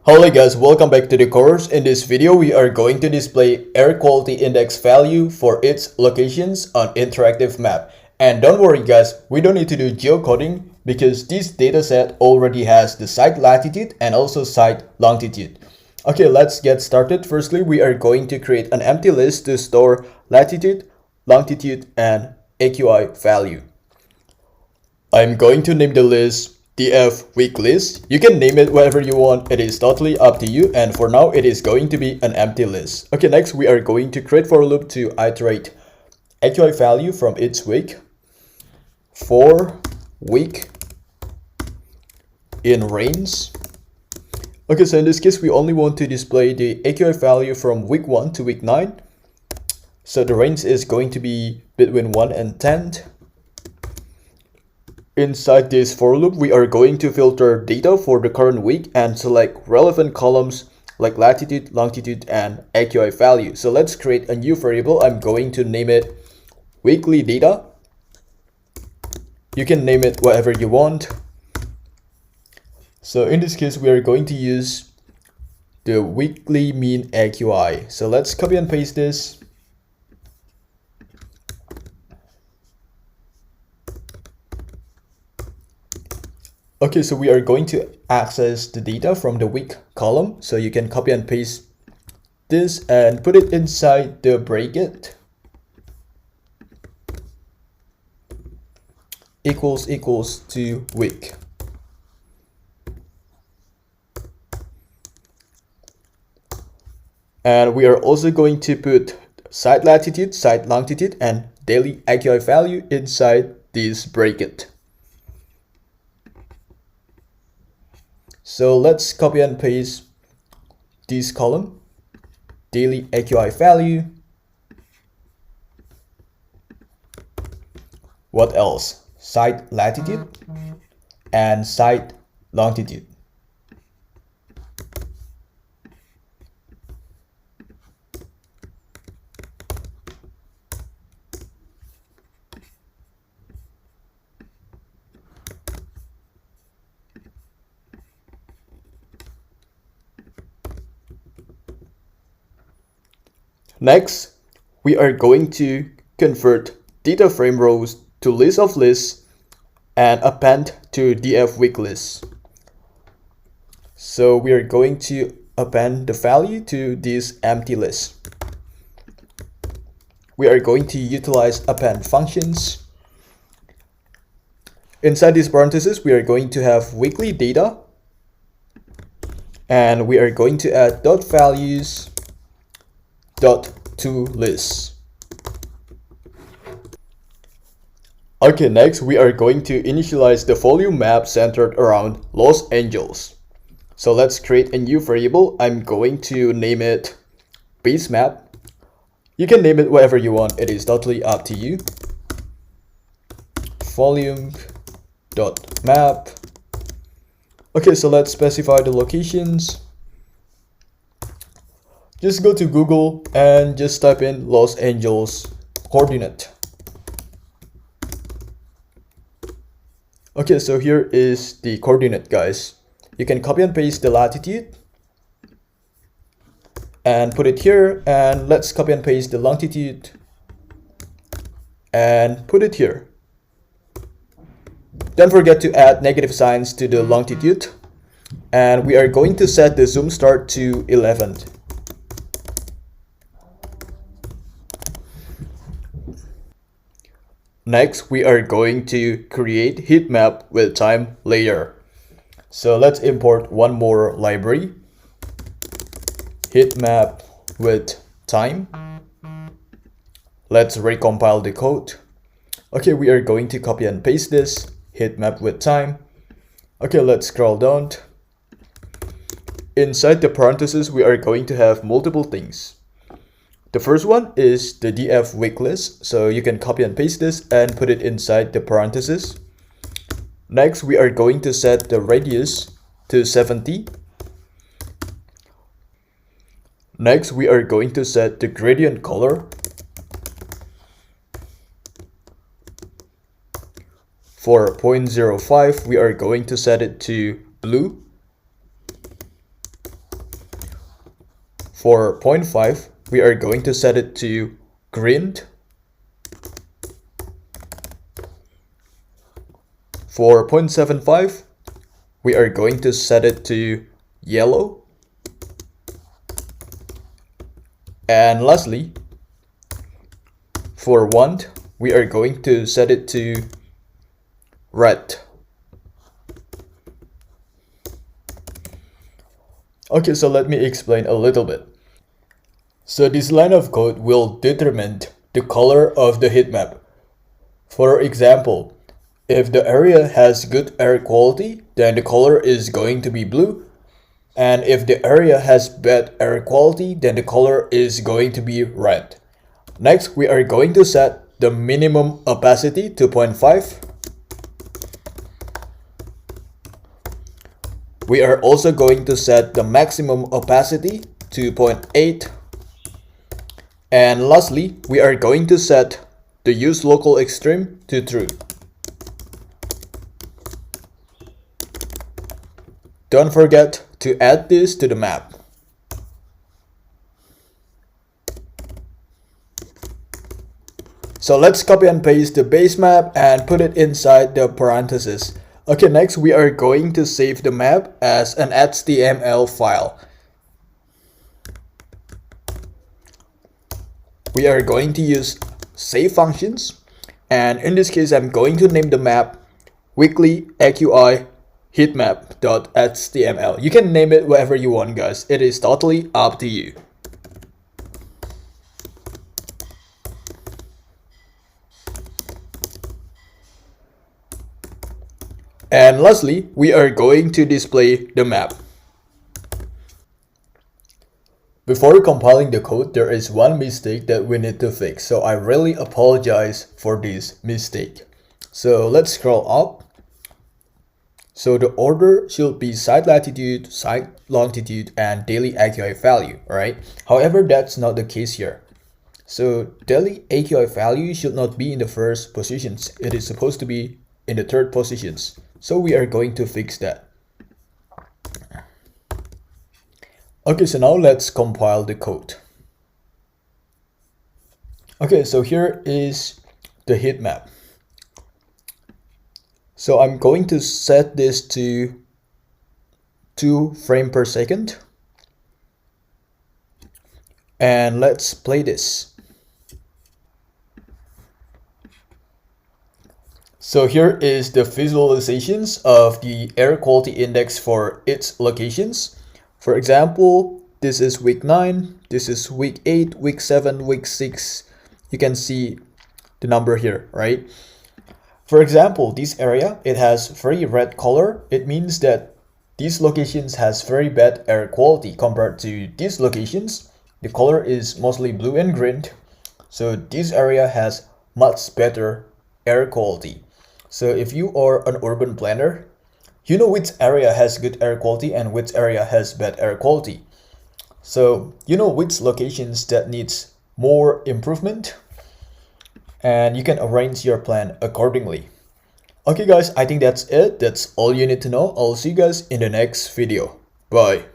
Hello guys, welcome back to the course. In this video, we are going to display air quality index value for its locations on interactive map. And don't worry guys, we don't need to do geocoding because this dataset already has the site latitude and also site longitude. Okay, let's get started. Firstly, we are going to create an empty list to store latitude, longitude, and AQI value. I'm going to name the list DF week list. You can name it whatever you want. It is totally up to you. And for now, it is going to be an empty list. Okay, next we are going to create for loop to iterate AQI value from each week for week in range. Okay, so in this case, we only want to display the AQI value from week 1 to week 9. So the range is going to be between 1 and 10. Inside this for loop, we are going to filter data for the current week and select relevant columns like latitude, longitude, and AQI value. So let's create a new variable. I'm going to name it weekly data. You can name it whatever you want. So in this case, we are going to use the weekly mean AQI. So let's copy and paste this. Okay, so we are going to access the data from the week column. So you can copy and paste this and put it inside the bracket equals to week. And we are also going to put site latitude, site longitude, and daily AQI value inside this bracket. So let's copy and paste this column, daily AQI value. What else? Site latitude and site longitude. Next, we are going to convert data frame rows to list of lists and append to DF week list. So we are going to append the value to this empty list. We are going to utilize append functions. Inside these parentheses, we are going to have weekly data, and we are going to add dot values dot to list. Okay, next we are going to initialize the volume map centered around Los Angeles. So let's create a new variable. I'm going to name it base map. You can name it whatever you want. It is totally up to you. Volume dot map. Okay, so let's specify the locations. Just go to Google and just type in Los Angeles coordinate. Okay, so here is the coordinate, guys. You can copy and paste the latitude and put it here, and let's copy and paste the longitude and put it here. Don't forget to add negative signs to the longitude, and we are going to set the zoom start to 11. Next, we are going to create heat map with time layer. So let's import one more library, heat map with time. Let's recompile the code. Okay, we are going to copy and paste this, heat map with time. Okay, let's scroll down. Inside the parentheses, we are going to have multiple things. The first one is the DF week list, so you can copy and paste this and put it inside the parentheses. Next, we are going to set the radius to 70. Next, we are going to set the gradient color. For 0.05, we are going to set it to blue. For 0.5, we are going to set it to green. For 0.75, we are going to set it to yellow. And lastly, for 1, we are going to set it to red. Okay, so let me explain a little bit. So this line of code will determine the color of the heat map. For example, if the area has good air quality, then the color is going to be blue. And if the area has bad air quality, then the color is going to be red. Next, we are going to set the minimum opacity to 0.5. We are also going to set the maximum opacity to 0.8. And lastly, we are going to set the use local extreme to true. Don't forget to add this to the map. So let's copy and paste the base map and put it inside the parentheses. Okay, next we are going to save the map as an HTML file. We are going to use save functions, and in this case I'm going to name the map weekly AQI heatmap.html. You can name it whatever you want, guys. It is totally up to you. And lastly, we are going to display the map. Before compiling the code, there is one mistake that we need to fix. So I really apologize for this mistake. So let's scroll up. So the order should be site latitude, site longitude, and daily AQI value, right? However, that's not the case here. So daily AQI value should not be in the first positions. It is supposed to be in the third positions. So we are going to fix that. Okay, so now let's compile the code. Okay, so here is the heat map. So I'm going to set this to 2 frames per second. And let's play this. So here is the visualizations of the air quality index for its locations. For example, this is week 9, this is week 8, week 7, week 6. You can see the number here, right? For example, this area, it has very red color. It means that these locations has very bad air quality compared to these locations. The color is mostly blue and green. So this area has much better air quality. So if you are an urban planner, you know which area has good air quality and which area has bad air quality. So you know which locations that needs more improvement, and you can arrange your plan accordingly. Okay guys, I think that's it. That's all you need to know. I'll see you guys in the next video. Bye.